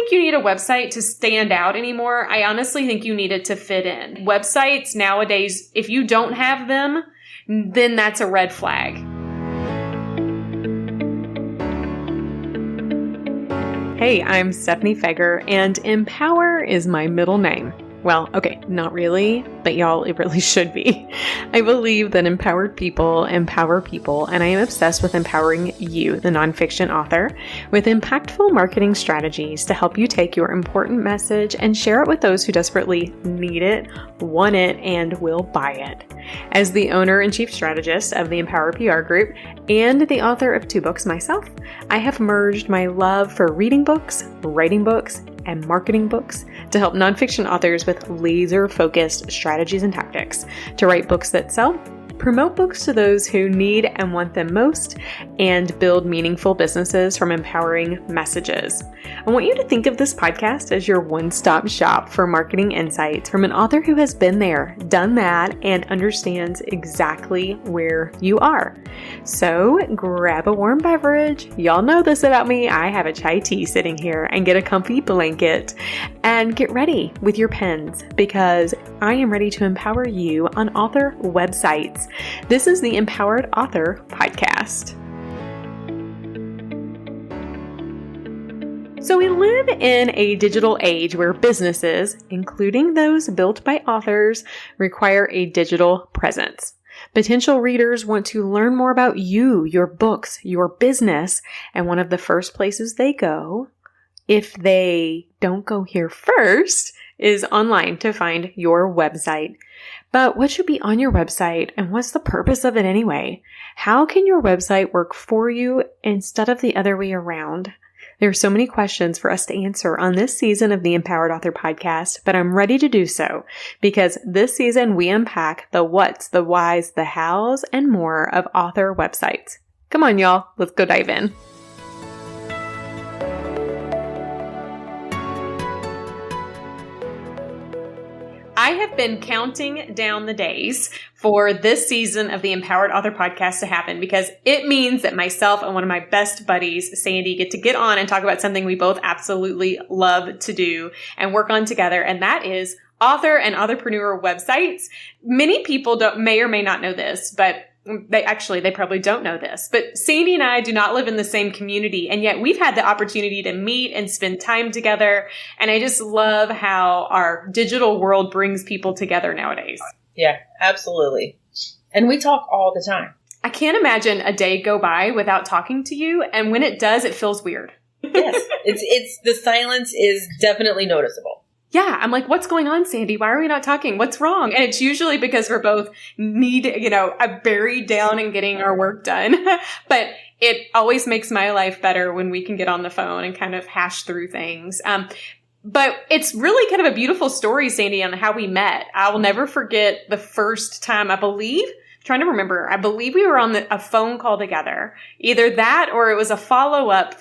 think you need a website to stand out anymore. I honestly think you need it to fit in. Websites nowadays, if you don't have them, then that's a red flag. Hey, I'm Stephanie Feger, and Empower is my middle name. Well, okay, not really, but y'all, it really should be. I believe that empowered people empower people, and I am obsessed with empowering you, the nonfiction author, with impactful marketing strategies to help you take your important message and share it with those who desperately need it, want it, and will buy it. As the owner and chief strategist of the Empower PR Group and the author of 2 books myself, I have merged my love for reading books, writing books, and marketing books to help nonfiction authors with laser-focused strategies and tactics to write books that sell, promote books to those who need and want them most, and build meaningful businesses from empowering messages. I want you to think of this podcast as your one-stop shop for marketing insights from an author who has been there, done that, and understands exactly where you are. So grab a warm beverage. Y'all know this about me. I have a chai tea sitting here, and get a comfy blanket and get ready with your pens because I am ready to empower you on author websites. This is the Empowered Author Podcast. So we live in a digital age where businesses, including those built by authors, require a digital presence. Potential readers want to learn more about you, your books, your business, and one of the first places they go, if they don't go here first, is online to find your website. But what should be on your website, and what's the purpose of it anyway? How can your website work for you instead of the other way around? There are so many questions for us to answer on this season of the Empowered Author Podcast, but I'm ready to do so because this season we unpack the what's, the whys, the hows, and more of author websites. Come on, y'all. Let's go dive in. I have been counting down the days for this season of the Empowered Author Podcast to happen because it means that myself and one of my best buddies, Sandy, get on and talk about something we both absolutely love to do and work on together, and that is author and authorpreneur websites. Many people may or may not know this, but they probably don't know this, but Sandy and I do not live in the same community, and yet we've had the opportunity to meet and spend time together, and I just love how our digital world brings people together nowadays. Yeah, absolutely. And we talk all the time. I can't imagine a day go by without talking to you, and when it does, it feels weird. Yes, it's the silence is definitely noticeable. Yeah, I'm like, what's going on, Sandy? Why are we not talking? What's wrong? And it's usually because we're both buried down and getting our work done. But it always makes my life better when we can get on the phone and kind of hash through things. But it's really kind of a beautiful story, Sandy, on how we met. I will never forget the first time, I believe we were on a phone call together. Either that or it was a follow-up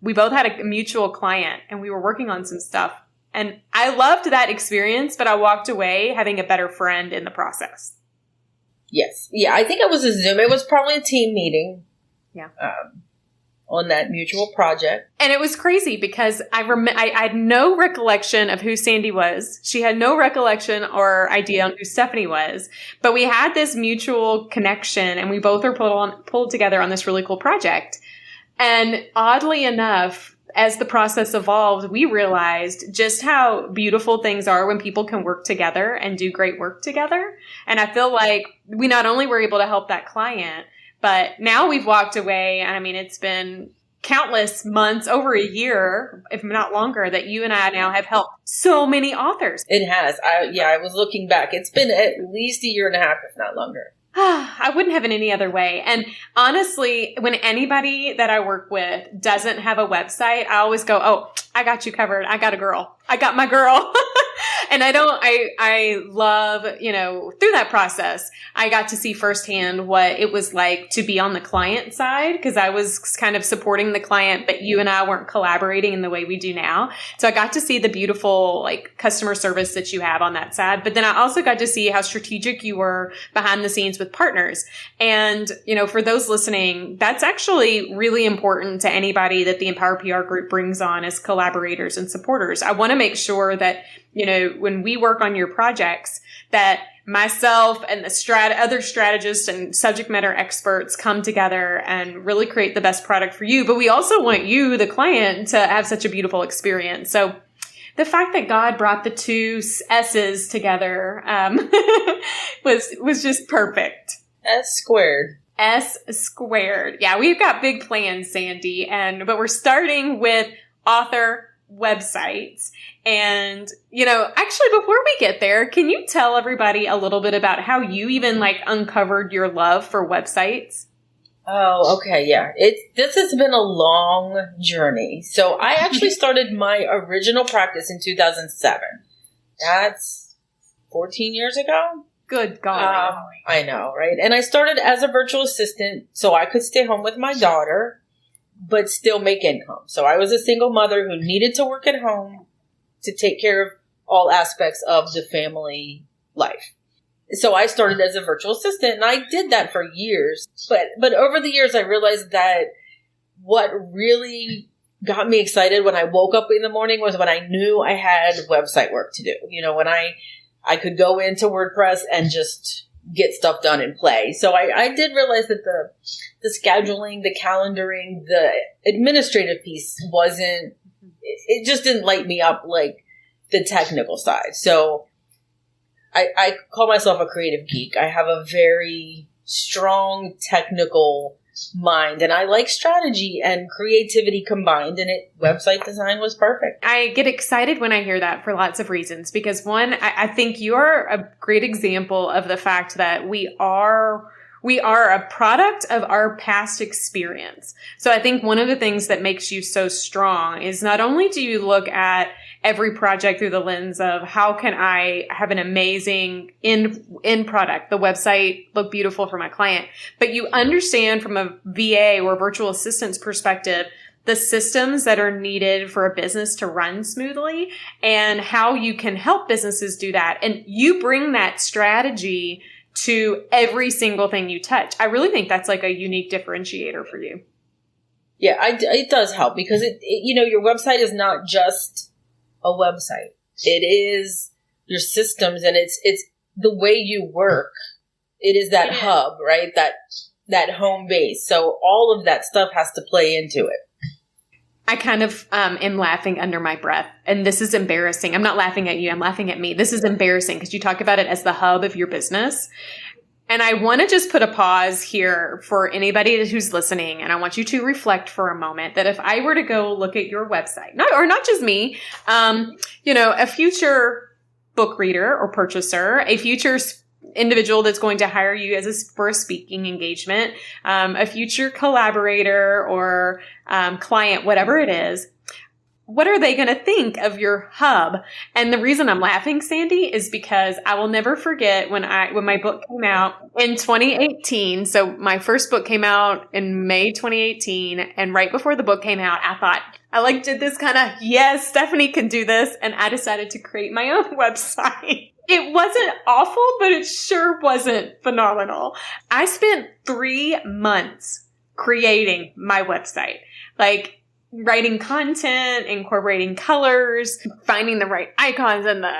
we both had a mutual client and we were working on some stuff. And I loved that experience, but I walked away having a better friend in the process. Yes. Yeah, I think it was a Zoom. It was probably a team meeting. Yeah. On that mutual project. And it was crazy because I had no recollection of who Sandy was. She had no recollection or idea on who Stephanie was. But we had this mutual connection and we both were pulled together on this really cool project. And oddly enough, as the process evolved, we realized just how beautiful things are when people can work together and do great work together. And I feel like we not only were able to help that client, but now we've walked away. And I mean, it's been countless months, over a year, if not longer, that you and I now have helped so many authors. It has. I was looking back. It's been at least a year and a half, if not longer. I wouldn't have it any other way. And honestly, when anybody that I work with doesn't have a website, I always go, oh, I got you covered. I got a girl. I got my girl. And I love, through that process, I got to see firsthand what it was like to be on the client side, because I was kind of supporting the client, but you and I weren't collaborating in the way we do now. So I got to see the beautiful like customer service that you have on that side. But then I also got to see how strategic you were behind the scenes with partners. And, for those listening, that's actually really important to anybody that the Empower PR group brings on as collaborators and supporters. I want to make sure that, when we work on your projects, that myself and the other strategists and subject matter experts come together and really create the best product for you. But we also want you, the client, to have such a beautiful experience. So the fact that God brought the two S's together was just perfect. S squared. S squared. Yeah, we've got big plans, Sandy, but we're starting with author websites. And, actually, before we get there, can you tell everybody a little bit about how you even uncovered your love for websites? Oh, okay. Yeah. This has been a long journey. So I actually started my original practice in 2007. That's 14 years ago. Good God. I know, right? And I started as a virtual assistant so I could stay home with my daughter, but still make income. So I was a single mother who needed to work at home to take care of all aspects of the family life. So I started as a virtual assistant, and I did that for years. But over the years, I realized that what really got me excited when I woke up in the morning was when I knew I had website work to do. When I could go into WordPress and just get stuff done and play. So I did realize that the scheduling, the calendaring, the administrative piece it just didn't light me up like the technical side. So I call myself a creative geek. I have a very strong technical mind, and I like strategy and creativity combined, and website design was perfect. I get excited when I hear that for lots of reasons, because one, I think you're a great example of the fact that we are a product of our past experience. So I think one of the things that makes you so strong is not only do you look at every project through the lens of how can I have an amazing end product, the website look beautiful for my client, but you understand from a VA or virtual assistant's perspective the systems that are needed for a business to run smoothly and how you can help businesses do that. And you bring that strategy to every single thing you touch. I really think that's like a unique differentiator for you. Yeah, it does help because your website is not just a website. It is your systems, and it's the way you work. It is that hub, right? That home base. So all of that stuff has to play into it. I kind of am laughing under my breath, and this is embarrassing. I'm not laughing at you. I'm laughing at me. This is embarrassing because you talk about it as the hub of your business. And I want to just put a pause here for anybody who's listening. And I want you to reflect for a moment that if I were to go look at your website, not just me, a future book reader or purchaser, a future individual that's going to hire you for a speaking engagement, a future collaborator or client, whatever it is, what are they going to think of your hub? And the reason I'm laughing, Sandy, is because I will never forget when my book came out in 2018. So my first book came out in May 2018. And right before the book came out, I thought, I did this kind of, yes, Stephanie can do this. And I decided to create my own website. It wasn't awful, but it sure wasn't phenomenal. I spent 3 months creating my website, writing content, incorporating colors, finding the right icons and the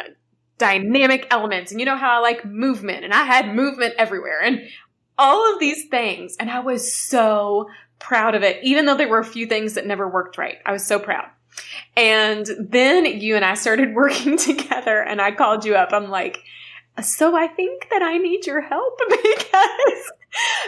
dynamic elements. And you know how I like movement, and I had movement everywhere and all of these things. And I was so proud of it, even though there were a few things that never worked right. I was so proud. And then you and I started working together, and I called you up. I'm like, so I think that I need your help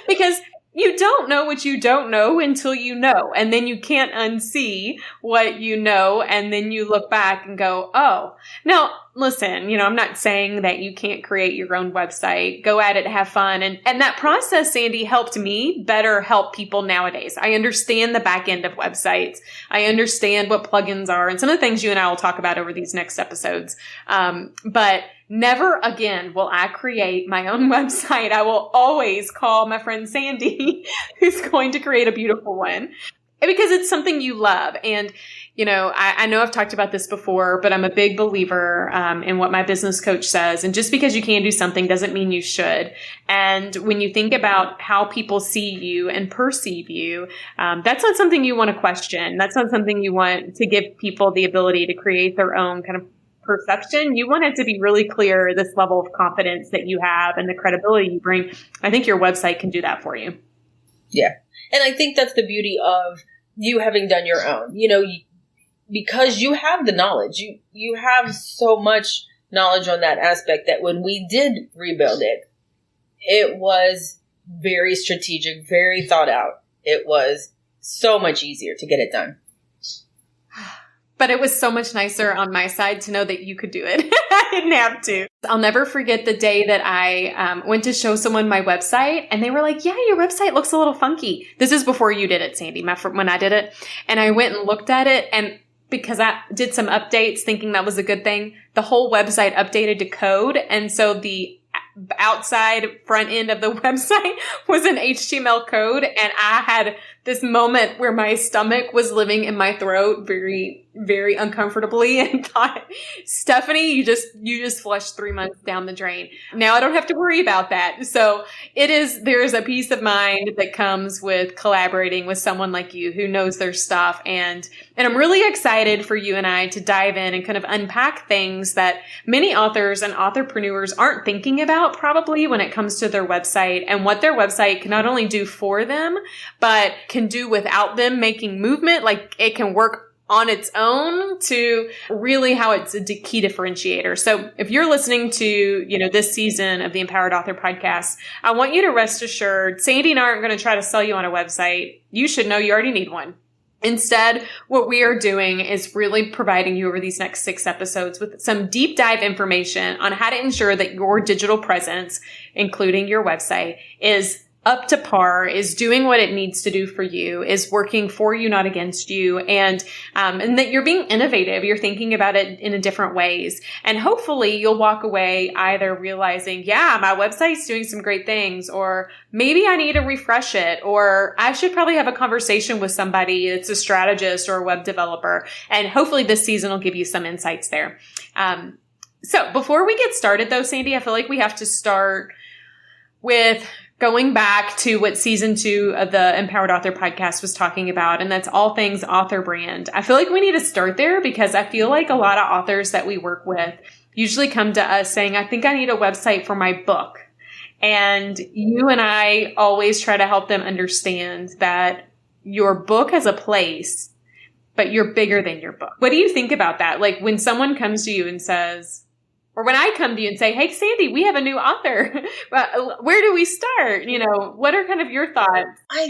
because You don't know what you don't know until you know. And then you can't unsee what you know. And then you look back and go, oh. Now, listen, I'm not saying that you can't create your own website. Go at it, have fun. And that process, Sandy, helped me better help people nowadays. I understand the back end of websites. I understand what plugins are and some of the things you and I will talk about over these next episodes. But never again will I create my own website. I will always call my friend Sandy, who's going to create a beautiful one, because it's something you love. And, I know I've talked about this before, but I'm a big believer in what my business coach says. And just because you can do something doesn't mean you should. And when you think about how people see you and perceive you, that's not something you want to question. That's not something you want to give people the ability to create their own kind of perception. You want it to be really clear, this level of confidence that you have and the credibility you bring. I think your website can do that for you. Yeah. And I think that's the beauty of you having done your own, because you have the knowledge, you have so much knowledge on that aspect that when we did rebuild it, it was very strategic, very thought out. It was so much easier to get it done. But it was so much nicer on my side to know that you could do it. I didn't have to. I'll never forget the day that I went to show someone my website and they were like, yeah, your website looks a little funky. This is before you did it, Sandy, when I did it. And I went and looked at it, and because I did some updates thinking that was a good thing, the whole website updated to code. And so the outside front end of the website was an HTML code. And I had this moment where my stomach was living in my throat very, very uncomfortably and thought, Stephanie, you just flushed 3 months down the drain. Now I don't have to worry about that. So there's a peace of mind that comes with collaborating with someone like you who knows their stuff. And I'm really excited for you and I to dive in and kind of unpack things that many authors and authorpreneurs aren't thinking about probably when it comes to their website, and what their website can not only do for them, but can do without them making movement. Like it can work on its own, to really how it's a key differentiator. So if you're listening to, this season of the Empowered Author Podcast, I want you to rest assured, Sandy and I aren't going to try to sell you on a website. You should know you already need one. Instead, what we are doing is really providing you over these next 6 episodes with some deep dive information on how to ensure that your digital presence, including your website, is up to par, is doing what it needs to do for you, is working for you, not against you, and that you're being innovative. You're thinking about it in a different ways. And hopefully you'll walk away either realizing, yeah, my website's doing some great things, or maybe I need to refresh it, or I should probably have a conversation with somebody that's a strategist or a web developer. And hopefully this season will give you some insights there. So before we get started though, Sandy, I feel like we have to start with going back to what season 2 of the Empowered Author Podcast was talking about, and that's all things author brand. I feel like we need to start there, because I feel like a lot of authors that we work with usually come to us saying, I think I need a website for my book. And you and I always try to help them understand that your book has a place, but you're bigger than your book. What do you think about that? Like when someone comes to you and says, or when I come to you and say, hey, Sandy, we have a new author. Where do we start? What are kind of your thoughts? I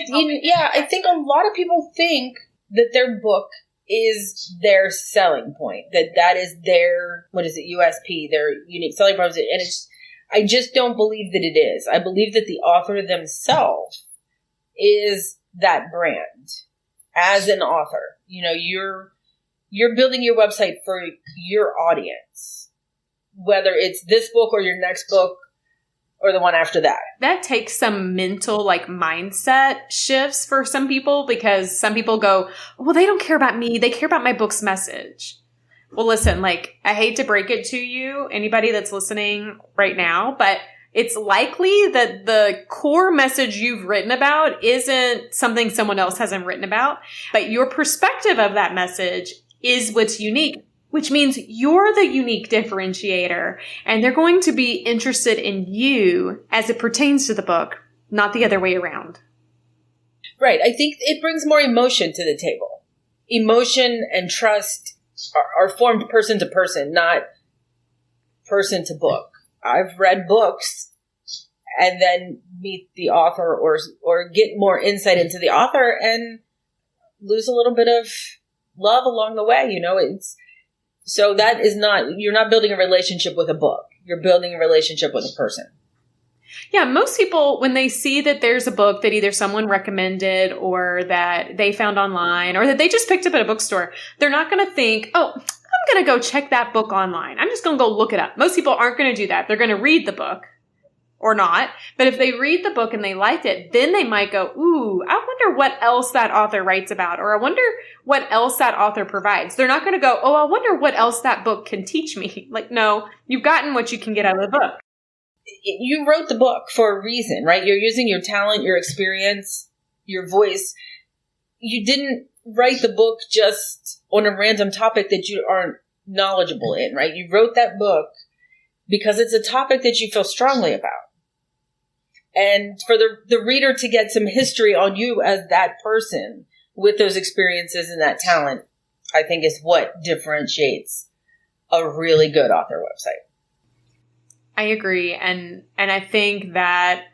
think a lot of people think that their book is their selling point, that is their, USP, their unique selling proposition. And I just don't believe that it is. I believe that the author themselves is that brand as an author. You're building your website for your audience, whether it's this book or your next book or the one after that. That takes some mental mindset shifts for some people, because some people go, well, they don't care about me. They care about my book's message. Well, listen, I hate to break it to you, anybody that's listening right now, but it's likely that the core message you've written about isn't something someone else hasn't written about, but your perspective of that message is what's unique, which means you're the unique differentiator, and they're going to be interested in you as it pertains to the book, not the other way around. Right. I think it brings more emotion to the table. Emotion and trust are formed person to person, not person to book. I've read books and then meet the author or get more insight into the author and lose a little bit of love along the way. So that is not, you're not building a relationship with a book. You're building a relationship with a person. Yeah, most people, when they see that there's a book that either someone recommended or that they found online or that they just picked up at a bookstore, they're not going to think, oh, I'm going to go check that book online. I'm just going to go look it up. Most people aren't going to do that. They're going to read the book or not. But if they read the book and they liked it, then they might go, ooh, I wonder what else that author writes about, or I wonder what else that author provides. They're not going to go, oh, I wonder what else that book can teach me. Like, no, you've gotten what you can get out of the book. You wrote the book for a reason, right? You're using your talent, your experience, your voice. You didn't write the book just on a random topic that you aren't knowledgeable in, right? You wrote that book because it's a topic that you feel strongly about. And for the reader to get some history on you as that person with those experiences and that talent, I think is what differentiates a really good author website. I agree. And I think that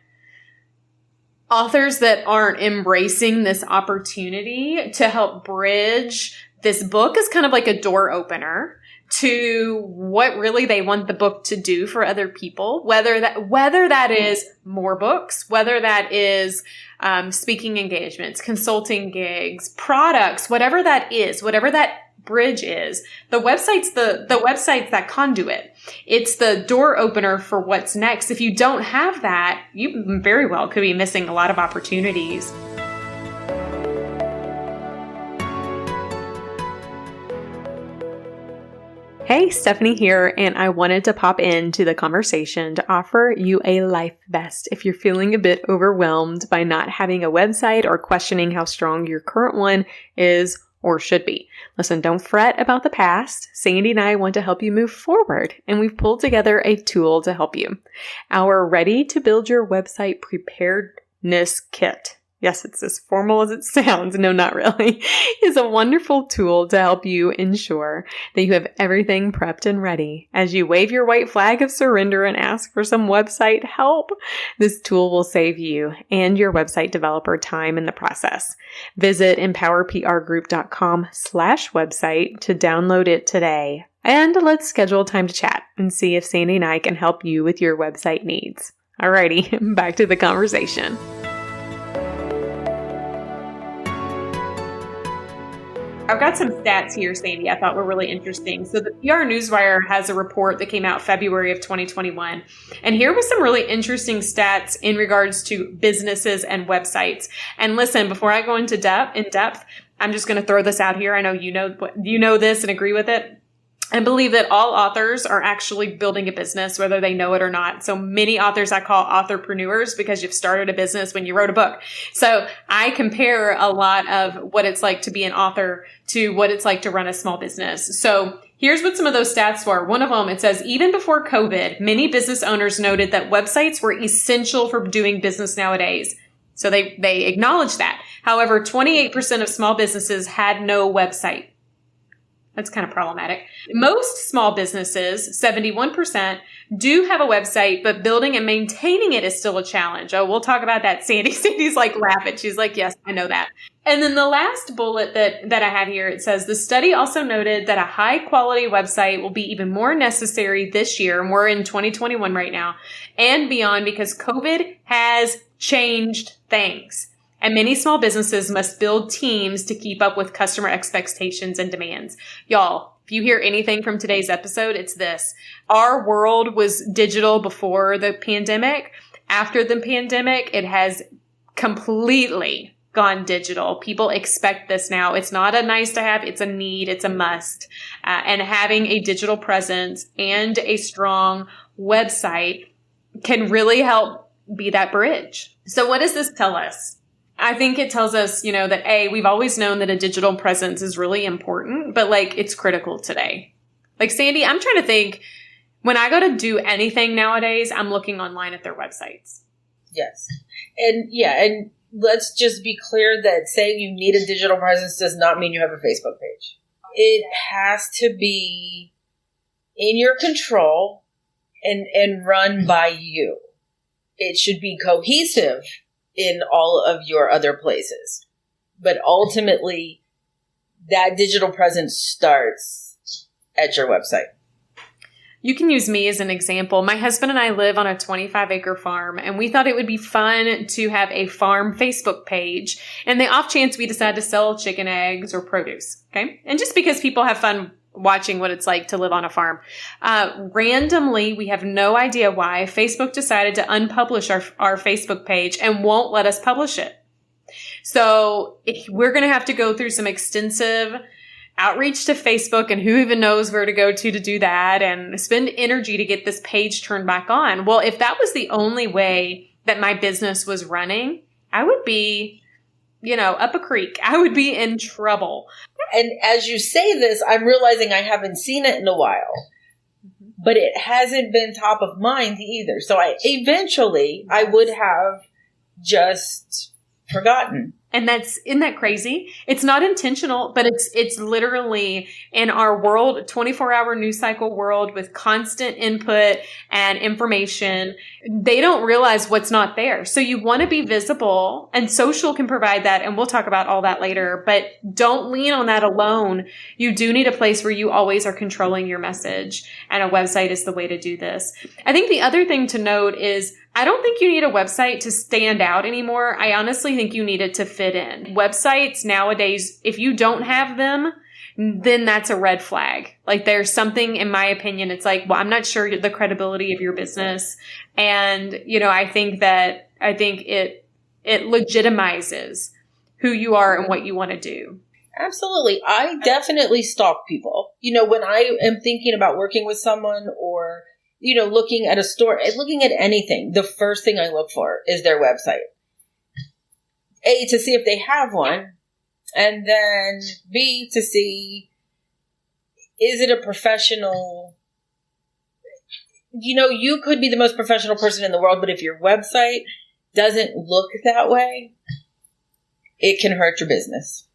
authors that aren't embracing this opportunity to help bridge this book is kind of like a door opener to what really they want the book to do for other people, whether that is more books, whether that is speaking engagements, consulting gigs, products, whatever that is, whatever that bridge is. The website's that conduit. It's the door opener for what's next. If you don't have that, you very well could be missing a lot of opportunities. Hey, Stephanie here, and I wanted to pop into the conversation to offer you a life vest if you're feeling a bit overwhelmed by not having a website or questioning how strong your current one is or should be. Listen, don't fret about the past. Sandy and I want to help you move forward, and we've pulled together a tool to help you. Our Ready to Build Your Website Preparedness Kit. Yes, it's as formal as it sounds. No, not really. It's a wonderful tool to help you ensure that you have everything prepped and ready. As you wave your white flag of surrender and ask for some website help, this tool will save you and your website developer time in the process. Visit empowerprgroup.com/website to download it today. And let's schedule time to chat and see if Sandy and I can help you with your website needs. Alrighty, back to the conversation. I've got some stats here, Sandy, I thought were really interesting. So the PR Newswire has a report that came out February of 2021. And here was some really interesting stats in regards to businesses and websites. And listen, before I go into depth, I'm just going to throw this out here. I know you know this and agree with it. I believe that all authors are actually building a business, whether they know it or not. So many authors I call authorpreneurs because you've started a business when you wrote a book. So I compare a lot of what it's like to be an author to what it's like to run a small business. So here's what some of those stats were. One of them, it says, even before COVID, many business owners noted that websites were essential for doing business nowadays. So they acknowledge that. However, 28% of small businesses had no website. That's kind of problematic. Most small businesses, 71%, do have a website, but building and maintaining it is still a challenge. Oh, we'll talk about that, Sandy. Sandy's like laughing. She's like, yes, I know that. And then the last bullet that I have here, it says, the study also noted that a high quality website will be even more necessary this year, and we're in 2021 right now, and beyond because COVID has changed things. And many small businesses must build teams to keep up with customer expectations and demands. Y'all, if you hear anything from today's episode, it's this. Our world was digital before the pandemic. After the pandemic, it has completely gone digital. People expect this now. It's not a nice to have. It's a need. It's a must. And having a digital presence and a strong website can really help be that bridge. So what does this tell us? I think it tells us, that we've always known that a digital presence is really important, but it's critical today. Like Sandy, I'm trying to think when I go to do anything nowadays, I'm looking online at their websites. Yes. And let's just be clear that saying you need a digital presence does not mean you have a Facebook page. It has to be in your control and run by you. it should be cohesive in all of your other places. But ultimately, that digital presence starts at your website. You can use me as an example. My husband and I live on a 25-acre farm, and we thought it would be fun to have a farm Facebook page. And the off chance we decide to sell chicken eggs or produce, okay? And just because people have fun watching what it's like to live on a farm. Randomly, we have no idea why, Facebook decided to unpublish our Facebook page and won't let us publish it. So we're going to have to go through some extensive outreach to Facebook, and who even knows where to go to do that, and spend energy to get this page turned back on. Well, if that was the only way that my business was running, I would be, up a creek. I would be in trouble. And as you say this, I'm realizing I haven't seen it in a while, but it hasn't been top of mind either. So I would have just forgotten. And isn't that crazy? It's not intentional, but it's literally in our world, 24-hour news cycle world with constant input and information. They don't realize what's not there. So you want to be visible, and social can provide that. And we'll talk about all that later, but don't lean on that alone. You do need a place where you always are controlling your message, and a website is the way to do this. I think the other thing to note is I don't think you need a website to stand out anymore. I honestly think you need it to fit in. Websites nowadays, if you don't have them, then that's a red flag. Like, there's something, in my opinion, it's like, well, I'm not sure the credibility of your business. And, I think it legitimizes who you are and what you want to do. Absolutely. I definitely stalk people. When I am thinking about working with someone, or looking at a store, looking at anything, the first thing I look for is their website. A, to see if they have one, and then B, to see, is it a professional? You could be the most professional person in the world, but if your website doesn't look that way, it can hurt your business.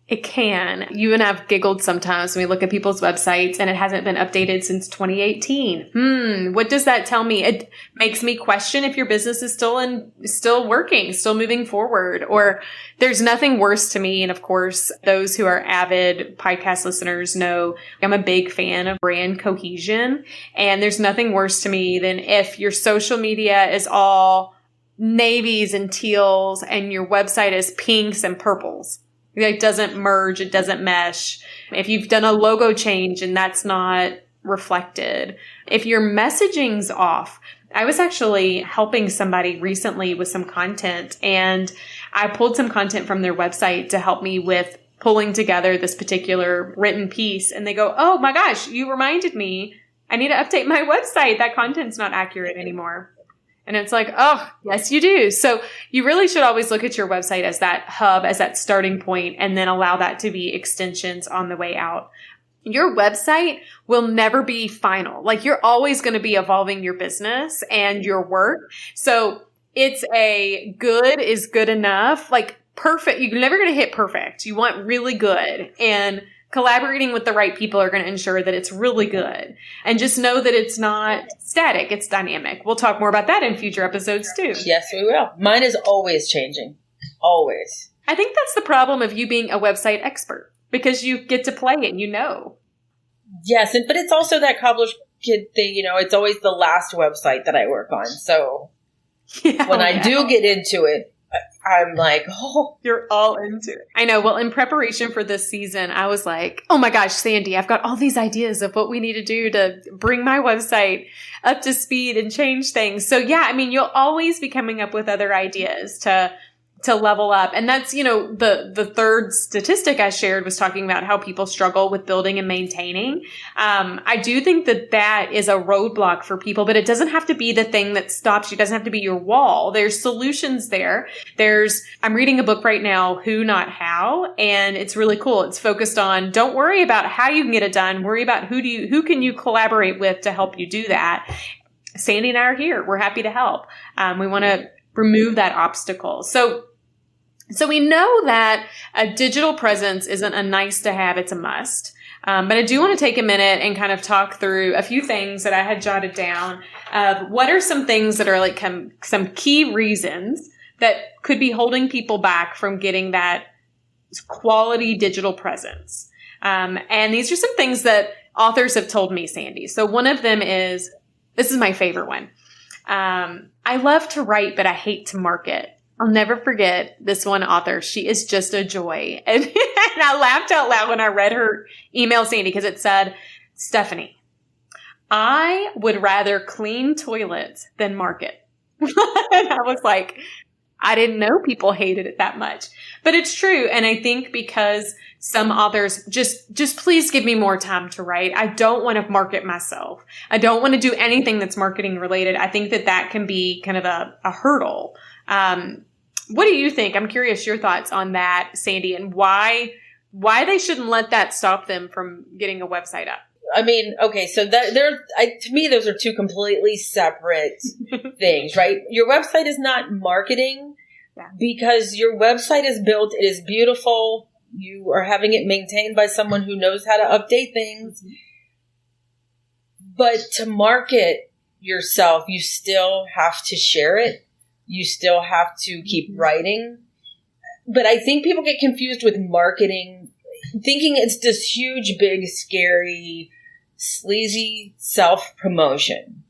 It can. You and I have giggled sometimes when we look at people's websites and it hasn't been updated since 2018. What does that tell me? It makes me question if your business is still working, still moving forward. Or there's nothing worse to me. And of course, those who are avid podcast listeners know I'm a big fan of brand cohesion. And there's nothing worse to me than if your social media is all navies and teals and your website is pinks and purples. It doesn't merge. It doesn't mesh. If you've done a logo change and that's not reflected, if your messaging's off. I was actually helping somebody recently with some content, and I pulled some content from their website to help me with pulling together this particular written piece. And they go, oh my gosh, you reminded me. I need to update my website. That content's not accurate anymore. And it's like, oh, yes, you do. So you really should always look at your website as that hub, as that starting point, and then allow that to be extensions on the way out. Your website will never be final. Like, you're always going to be evolving your business and your work. So it's a good is good enough, like perfect. You're never going to hit perfect. You want really good, and collaborating with the right people are going to ensure that it's really good. And just know that it's not static, it's dynamic. We'll talk more about that in future episodes too. Yes, we will. Mine is always changing. Always. I think that's the problem of you being a website expert, because you get to play it, Yes, but it's also that college kid thing, it's always the last website that I work on. So when I do get into it, I'm like, oh. You're all into it. I know. Well, in preparation for this season, I was like, oh my gosh, Sandy, I've got all these ideas of what we need to do to bring my website up to speed and change things. So yeah, you'll always be coming up with other ideas to level up. And that's, the third statistic I shared was talking about how people struggle with building and maintaining. I do think that is a roadblock for people, but it doesn't have to be the thing that stops you. It doesn't have to be your wall. There's solutions there. I'm reading a book right now, Who Not How, and it's really cool. It's focused on, don't worry about how you can get it done. Worry about who can you collaborate with to help you do that. Sandy and I are here. We're happy to help. We want to remove that obstacle. So we know that a digital presence isn't a nice to have, it's a must. But I do want to take a minute and kind of talk through a few things that I had jotted down. What are some things that are like some key reasons that could be holding people back from getting that quality digital presence? And these are some things that authors have told me, Sandy. So one of them is, this is my favorite one. I love to write, but I hate to market. I'll never forget this one author. She is just a joy. And I laughed out loud when I read her email, Sandy, because it said, Stephanie, I would rather clean toilets than market. And I was like, I didn't know people hated it that much. But it's true. And I think because some authors just please give me more time to write. I don't want to market myself. I don't want to do anything that's marketing related. I think that can be kind of a hurdle. What do you think? I'm curious your thoughts on that, Sandy, and why they shouldn't let that stop them from getting a website up. I mean, okay, so to me, those are two completely separate things, right? Your website is not marketing because your website is built. It is beautiful. You are having it maintained by someone who knows how to update things. But to market yourself, you still have to share it. You still have to keep writing. But I think people get confused with marketing, thinking it's this huge, big, scary, sleazy self-promotion.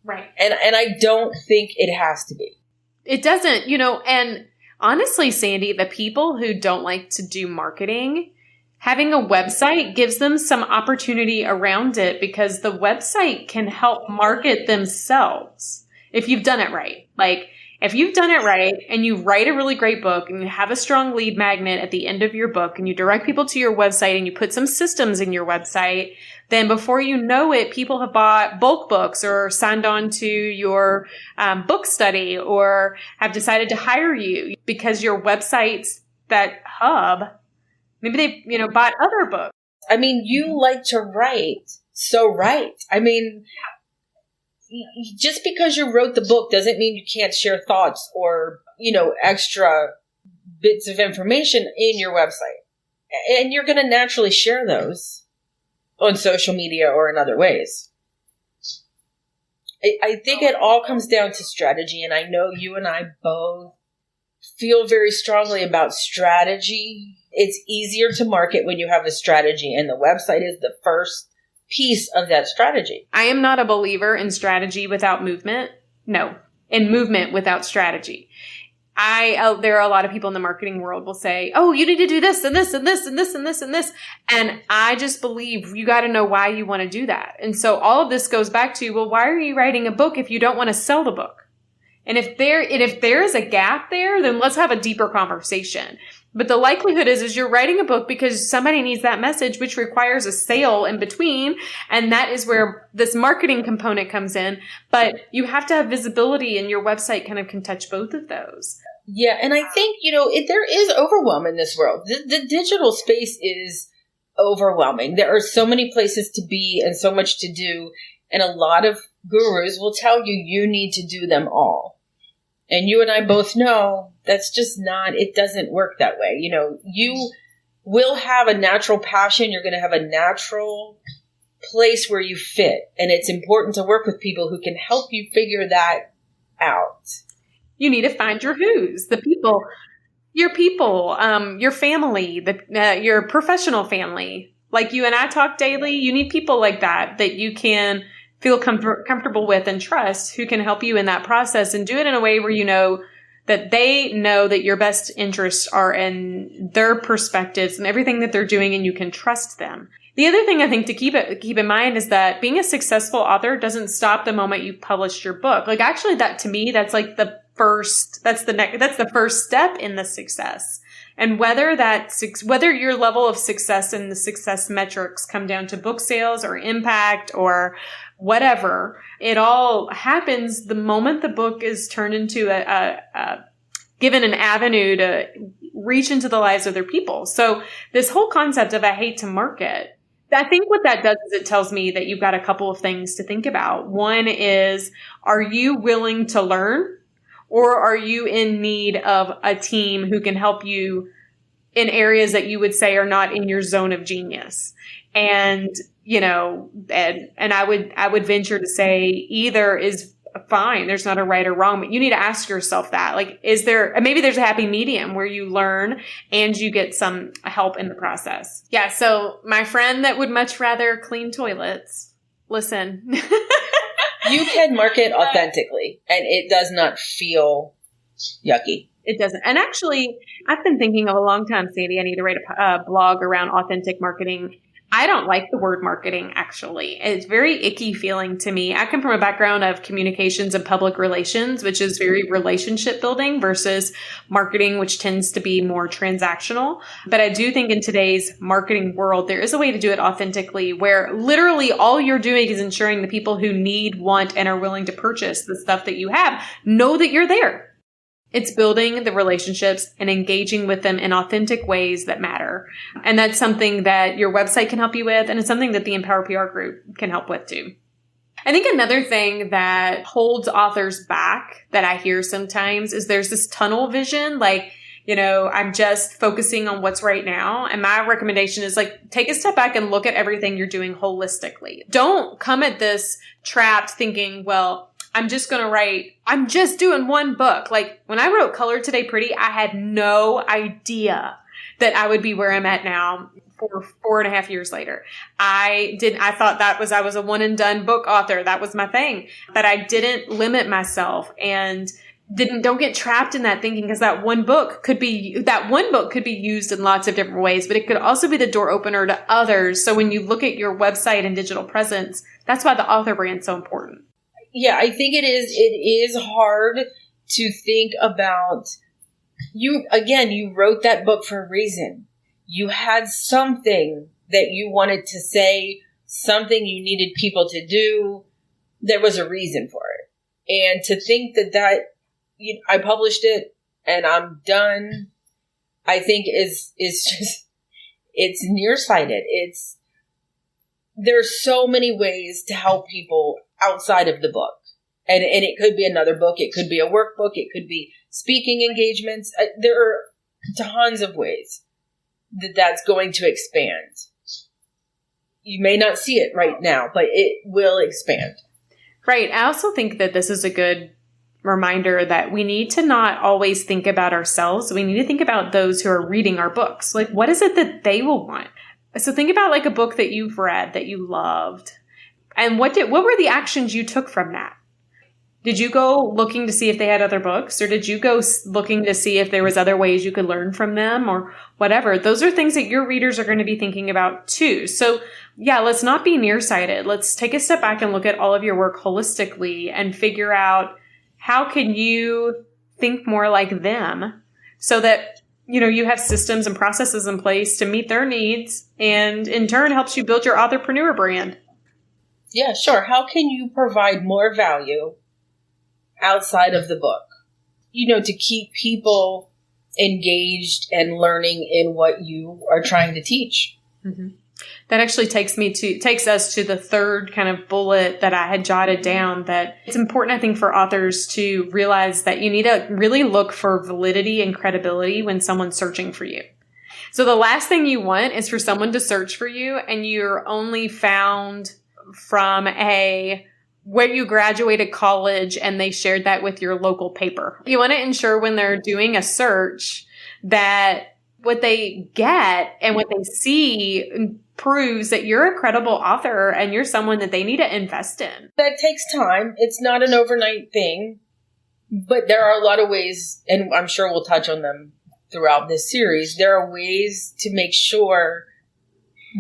Right. And I don't think it has to be. It doesn't, and honestly, Sandy, the people who don't like to do marketing, having a website gives them some opportunity around it because the website can help market themselves if you've done it right. Like, if you've done it right and you write a really great book and you have a strong lead magnet at the end of your book and you direct people to your website and you put some systems in your website, then before you know it, people have bought bulk books or signed on to your book study or have decided to hire you because your website's that hub. Maybe they, bought other books. I mean, you like to write, so write. I mean, just because you wrote the book doesn't mean you can't share thoughts or, extra bits of information in your website. And you're going to naturally share those on social media or in other ways. I think it all comes down to strategy. And I know you and I both feel very strongly about strategy. It's easier to market when you have a strategy, and the website is the first piece of that strategy. I am not a believer in strategy without movement. No, in movement without strategy. There are a lot of people in the marketing world will say, oh, you need to do this and this and this and this and this and this. And I just believe you got to know why you want to do that. And so all of this goes back to, well, why are you writing a book if you don't want to sell the book? And if there is a gap there, then let's have a deeper conversation. But the likelihood is you're writing a book because somebody needs that message, which requires a sale in between. And that is where this marketing component comes in. But you have to have visibility, and your website kind of can touch both of those. Yeah. And I think, there is overwhelm in this world. The digital space is overwhelming. There are so many places to be and so much to do. And a lot of gurus will tell you need to do them all. And you and I both know that's just it doesn't work that way. You will have a natural passion. You're going to have a natural place where you fit. And it's important to work with people who can help you figure that out. You need to find your who's, the people, your family, your professional family. Like you and I talk daily. You need people like that you can feel comfortable with and trust, who can help you in that process and do it in a way where that they know that your best interests are in their perspectives and everything that they're doing, and you can trust them. The other thing I think to keep in mind is that being a successful author doesn't stop the moment you publish your book. Like, actually, that to me, that's like the first step in the success. And whether your level of success and the success metrics come down to book sales or impact or whatever, it all happens the moment the book is turned into given an avenue to reach into the lives of their people. So this whole concept of I hate to market, I think what that does is it tells me that you've got a couple of things to think about. One is, are you willing to learn? Or are you in need of a team who can help you in areas that you would say are not in your zone of genius. And, you know, and I would venture to say either is fine. There's not a right or wrong, but you need to ask yourself that, like, maybe there's a happy medium where you learn and you get some help in the process. Yeah. So my friend that would much rather clean toilets, listen, you can market authentically and it does not feel yucky. It doesn't. And actually, I've been thinking of a long time, Sandy, I need to write a blog around authentic marketing. I don't like the word marketing, actually. It's very icky feeling to me. I come from a background of communications and public relations, which is very relationship building, versus marketing, which tends to be more transactional. But I do think in today's marketing world, there is a way to do it authentically, where literally all you're doing is ensuring the people who need, want, and are willing to purchase the stuff that you have know that you're there. It's building the relationships and engaging with them in authentic ways that matter. And that's something that your website can help you with. And it's something that the Empower PR group can help with too. I think another thing that holds authors back that I hear sometimes is there's this tunnel vision. Like, you know, I'm just focusing on what's right now. And my recommendation is, like, take a step back and look at everything you're doing holistically. Don't come at this trapped thinking, well, I'm just doing one book. Like, when I wrote Color Today Pretty, I had no idea that I would be where I'm at now 4.5 years later. I thought I was a one and done book author. That was my thing. But I didn't limit myself and don't get trapped in that thinking, because that one book could be used in lots of different ways, but it could also be the door opener to others. So when you look at your website and digital presence, that's why the author brand is so important. Yeah, I think it is hard to think about you. Again, you wrote that book for a reason. You had something that you wanted to say, something you needed people to do. There was a reason for it. And to think that I published it and I'm done, I think is just, it's nearsighted. There's so many ways to help people outside of the book. And it could be another book. It could be a workbook. It could be speaking engagements. There are tons of ways that's going to expand. You may not see it right now, but it will expand. Right. I also think that this is a good reminder that we need to not always think about ourselves. We need to think about those who are reading our books. Like, what is it that they will want? So think about, like, a book that you've read that you loved. And what were the actions you took from that? Did you go looking to see if they had other books, or did you go looking to see if there was other ways you could learn from them, or whatever? Those are things that your readers are going to be thinking about too. So yeah, let's not be nearsighted. Let's take a step back and look at all of your work holistically and figure out, how can you think more like them so that, you know, you have systems and processes in place to meet their needs, and in turn helps you build your authorpreneur brand. Yeah, sure. How can you provide more value outside of the book, you know, to keep people engaged and learning in what you are trying to teach? Mm-hmm. That actually takes us to the third kind of bullet that I had jotted down, that it's important, I think, for authors to realize that you need to really look for validity and credibility when someone's searching for you. So the last thing you want is for someone to search for you and you're only found from where you graduated college and they shared that with your local paper. You want to ensure when they're doing a search that what they get and what they see proves that you're a credible author and you're someone that they need to invest in. That takes time. It's not an overnight thing, but there are a lot of ways, and I'm sure we'll touch on them throughout this series. There are ways to make sure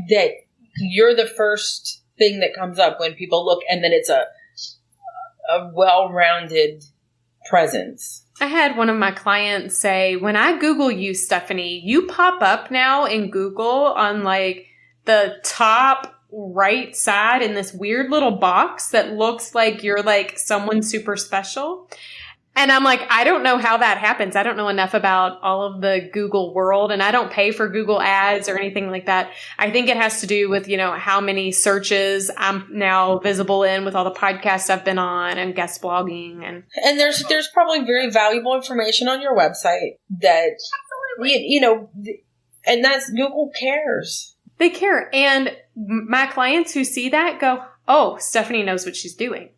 that you're the first thing that comes up when people look, and then it's a well-rounded presence. I had one of my clients say, when I Google you, Stephanie, you pop up now in Google on like the top right side in this weird little box that looks like you're like someone super special. And I'm like, I don't know how that happens. I don't know enough about all of the Google world, and I don't pay for Google ads or anything like that. I think it has to do with, you know, how many searches I'm now visible in with all the podcasts I've been on and guest blogging. And there's probably very valuable information on your website that, you know, And that's Google cares. They care. And my clients who see that go, oh, Stephanie knows what she's doing.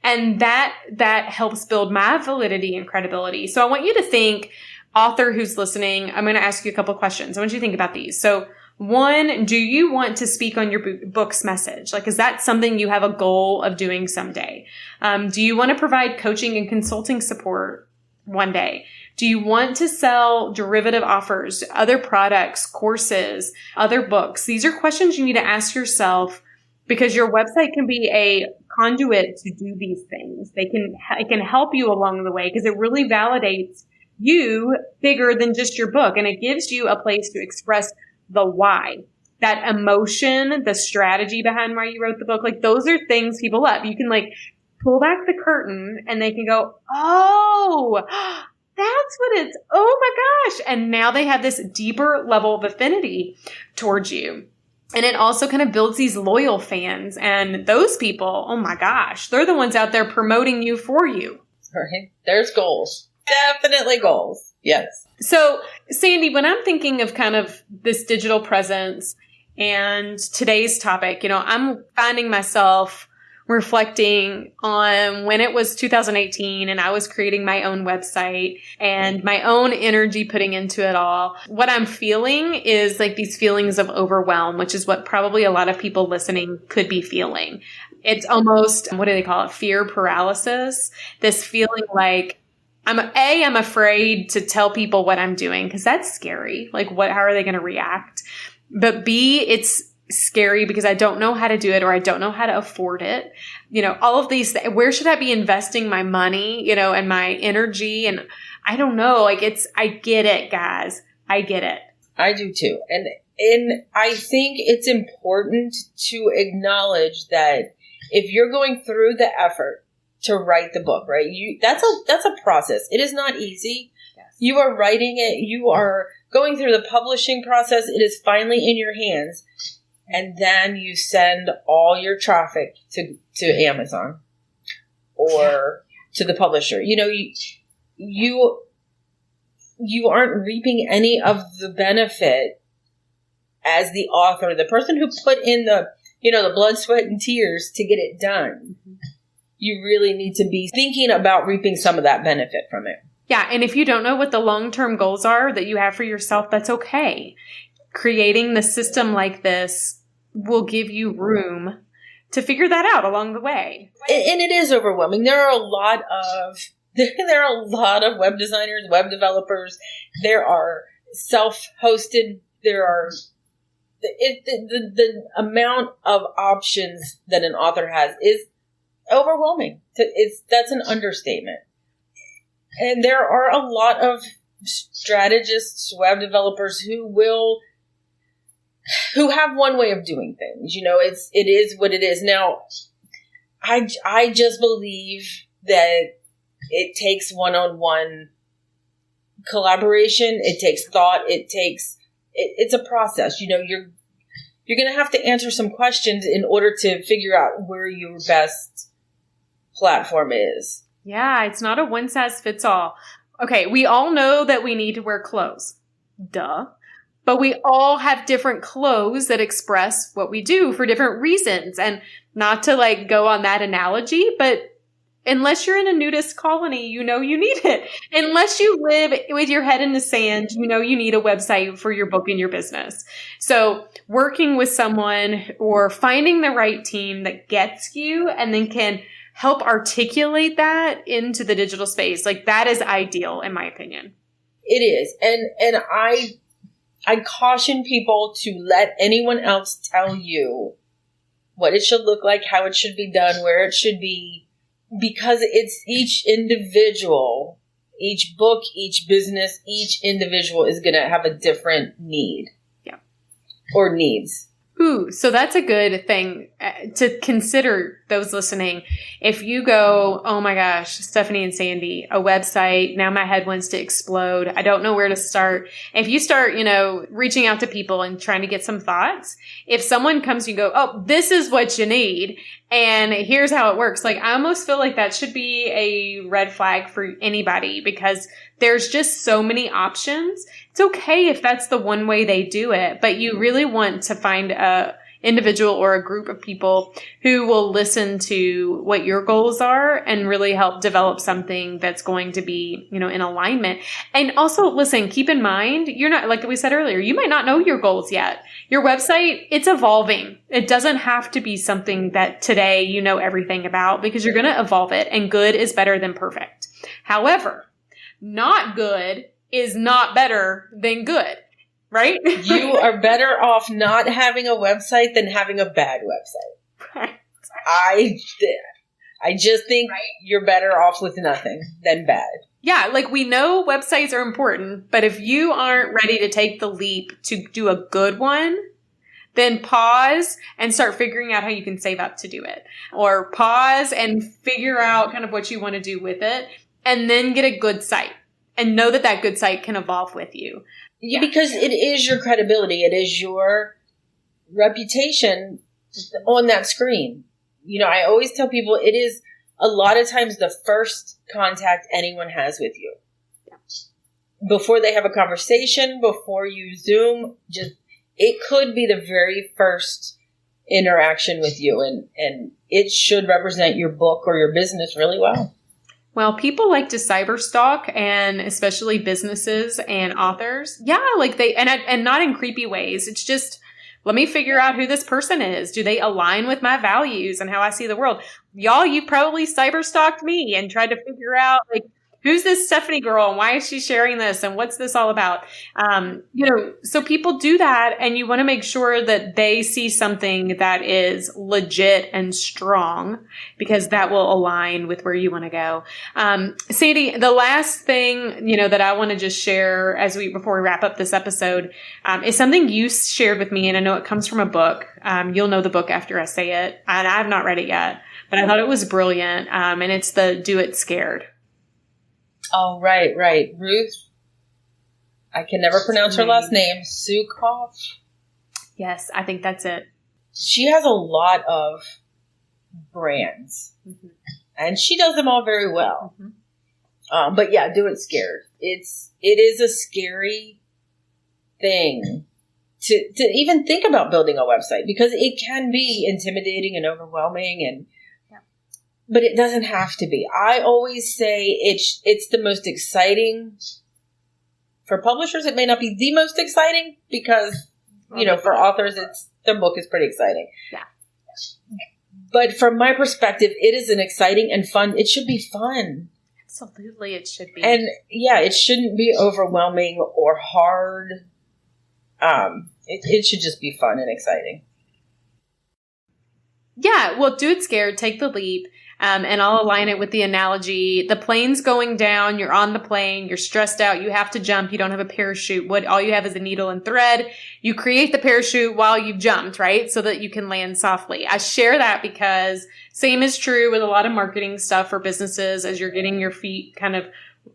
And that helps build my validity and credibility. So I want you to think, author who's listening, I'm going to ask you a couple of questions. I want you to think about these. So 1, do you want to speak on your book's message? Like, is that something you have a goal of doing someday? Do you want to provide coaching and consulting support one day? Do you want to sell derivative offers, other products, courses, other books? These are questions you need to ask yourself, because your website can be a conduit to do these things. It can help you along the way, because it really validates you bigger than just your book. And it gives you a place to express the why, that emotion, the strategy behind why you wrote the book. Like, those are things people love. You can like pull back the curtain and they can go, oh, that's what it's, oh my gosh. And now they have this deeper level of affinity towards you. And it also kind of builds these loyal fans. And those people, oh my gosh, they're the ones out there promoting you for you. Right. There's goals. Definitely goals. Yes. So, Sandy, when I'm thinking of kind of this digital presence and today's topic, I'm finding myself reflecting on when it was 2018 and I was creating my own website and my own energy putting into it all. What I'm feeling is like these feelings of overwhelm, which is what probably a lot of people listening could be feeling. It's almost, what do they call it? Fear paralysis. This feeling like, I'm afraid to tell people what I'm doing because that's scary. Like, how are they going to react? But B, it's scary because I don't know how to do it or I don't know how to afford it. All of these, where should I be investing my money, and my energy? And I don't know, I get it, guys. I get it. I do too. And I think it's important to acknowledge that if you're going through the effort to write the book, right? That's a process. It is not easy. Yes. You are writing it. You are going through the publishing process. It is finally in your hands. And then you send all your traffic to Amazon or to the publisher. You aren't reaping any of the benefit as the author, the person who put in the blood, sweat, and tears to get it done. Mm-hmm. You really need to be thinking about reaping some of that benefit from it. Yeah. And if you don't know what the long-term goals are that you have for yourself, that's okay. Creating the system like this will give you room to figure that out along the way. And it is overwhelming. There are a lot of web designers, web developers. There are self-hosted. There are the amount of options that an author has is overwhelming. That's an understatement. And there are a lot of strategists, web developers who have one way of doing things. It is what it is. Now, I just believe that it takes one-on-one collaboration. It takes thought. It's a process. You're going to have to answer some questions in order to figure out where your best platform is. Yeah, it's not a one-size-fits-all. Okay, we all know that we need to wear clothes. Duh. But we all have different clothes that express what we do for different reasons. And not to go on that analogy, but unless you're in a nudist colony, you need it. Unless you live with your head in the sand, you need a website for your book and your business. So working with someone or finding the right team that gets you and then can help articulate that into the digital space, that is ideal in my opinion. It is. And I caution people to let anyone else tell you what it should look like, how it should be done, where it should be, because it's each individual, each book, each business, each individual is going to have a different need. Yeah. Or needs. Ooh, so that's a good thing. to consider those listening. If you go, oh my gosh, Stephanie and Sandy, a website, now my head wants to explode. I don't know where to start. If you start, reaching out to people and trying to get some thoughts, if someone comes to you and go, oh, this is what you need, and here's how it works. Like, I almost feel like that should be a red flag for anybody, because there's just so many options. It's okay if that's the one way they do it, but you really want to find a individual or a group of people who will listen to what your goals are and really help develop something that's going to be, in alignment. And also, listen, keep in mind, you're not, like we said earlier, you might not know your goals yet. Your website, it's evolving. It doesn't have to be something that today you know everything about, because you're going to evolve it, and good is better than perfect. However, not good is not better than good. Right? You are better off not having a website than having a bad website. Right. I just think you're better off with nothing than bad. Yeah, like, we know websites are important, but if you aren't ready to take the leap to do a good one, then pause and start figuring out how you can save up to do it. Or pause and figure out kind of what you want to do with it, and then get a good site. And know that that good site can evolve with you. Yeah, because it is your credibility. It is your reputation on that screen. I always tell people it is a lot of times the first contact anyone has with you. Yeah. Before they have a conversation, before you Zoom, it could be the very first interaction with you. And it should represent your book or your business really well. Well, people like to cyberstalk, and especially businesses and authors. Yeah, like and not in creepy ways. It's just, let me figure out who this person is. Do they align with my values and how I see the world? Y'all, you probably cyberstalked me and tried to figure out, like, who's this Stephanie girl and why is she sharing this and what's this all about? So people do that, and you want to make sure that they see something that is legit and strong, because that will align with where you want to go. Sandy, the last thing, that I want to just share before we wrap up this episode, is something you shared with me. And I know it comes from a book. You'll know the book after I say it, and I've not read it yet, but I thought it was brilliant. And it's the Do It Scared. Oh, right. Ruth, I can never pronounce her last name, Sukov. Yes, I think that's it. She has a lot of brands, and she does them all very well. But yeah, Do It Scared. It is a scary thing to even think about building a website, because it can be intimidating and overwhelming, but it doesn't have to be. I always say it's the most exciting. For publishers, it may not be the most exciting, because, for authors, their book is pretty exciting. Yeah. But from my perspective, it is an exciting and fun. It should be fun. Absolutely, it should be. And yeah, it shouldn't be overwhelming or hard. It should just be fun and exciting. Yeah, well, Do It Scared, take the leap. And I'll align it with the analogy. The plane's going down. You're on the plane. You're stressed out. You have to jump. You don't have a parachute. All you have is a needle and thread. You create the parachute while you've jumped, right? So that you can land softly. I share that because same is true with a lot of marketing stuff for businesses. As you're getting your feet kind of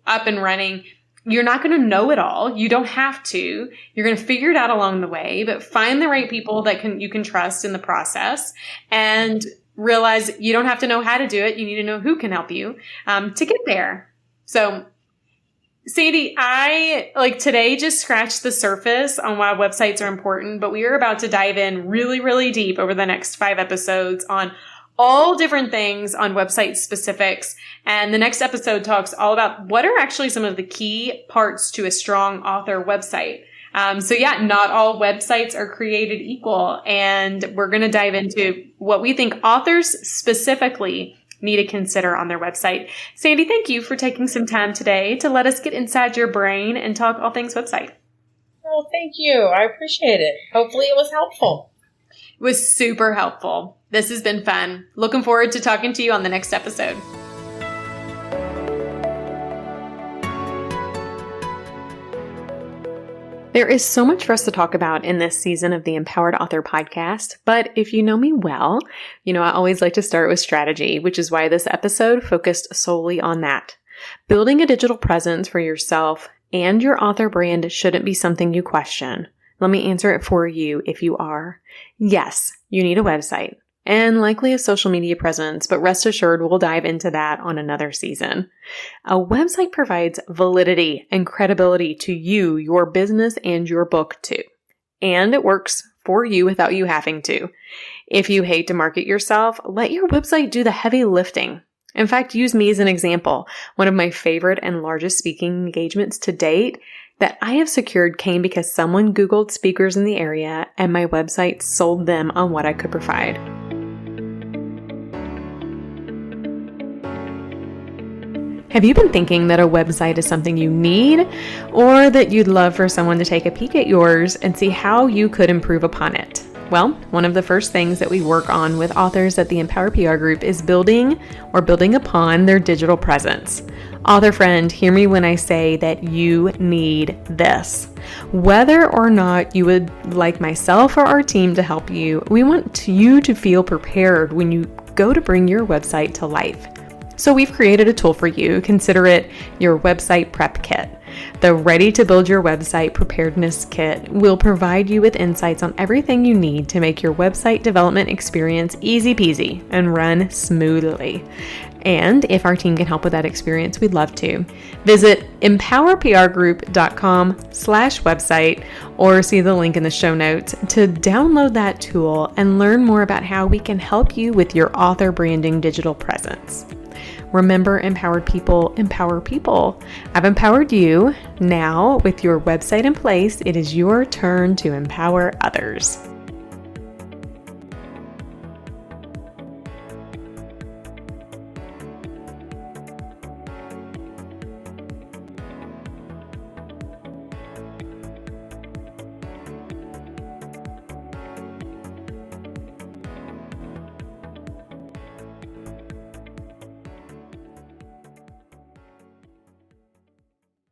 up and running, you're not going to know it all. You don't have to. You're going to figure it out along the way, but find the right people that you can trust in the process, and realize you don't have to know how to do it. You need to know who can help you to get there. So, Sandy, I today just scratched the surface on why websites are important, but we are about to dive in really, really deep over the next 5 episodes on all different things on website specifics. And the next episode talks all about what are actually some of the key parts to a strong author website. Not all websites are created equal, and we're going to dive into what we think authors specifically need to consider on their website. Sandy, thank you for taking some time today to let us get inside your brain and talk all things website. Oh, thank you. I appreciate it. Hopefully it was helpful. It was super helpful. This has been fun. Looking forward to talking to you on the next episode. There is so much for us to talk about in this season of the Empowered Author podcast, but if you know me well, I always like to start with strategy, which is why this episode focused solely on that. Building a digital presence for yourself and your author brand shouldn't be something you question. Let me answer it for you if you are. Yes, you need a website and likely a social media presence, but rest assured we'll dive into that on another season. A website provides validity and credibility to you, your business, and your book too. And it works for you without you having to. If you hate to market yourself, let your website do the heavy lifting. In fact, use me as an example. One of my favorite and largest speaking engagements to date that I have secured came because someone Googled speakers in the area and my website sold them on what I could provide. Have you been thinking that a website is something you need, or that you'd love for someone to take a peek at yours and see how you could improve upon it? Well, one of the first things that we work on with authors at the Empower PR Group is building upon their digital presence. Author friend, hear me when I say that you need this. Whether or not you would like myself or our team to help you, we want you to feel prepared when you go to bring your website to life. So we've created a tool for you. Consider it your website prep kit. The Ready to Build Your Website Preparedness Kit will provide you with insights on everything you need to make your website development experience easy peasy and run smoothly. And if our team can help with that experience, we'd love to. Visit empowerprgroup.com/website or see the link in the show notes to download that tool and learn more about how we can help you with your author branding digital presence. Remember, empowered people empower people. I've empowered you. Now, with your website in place, it is your turn to empower others.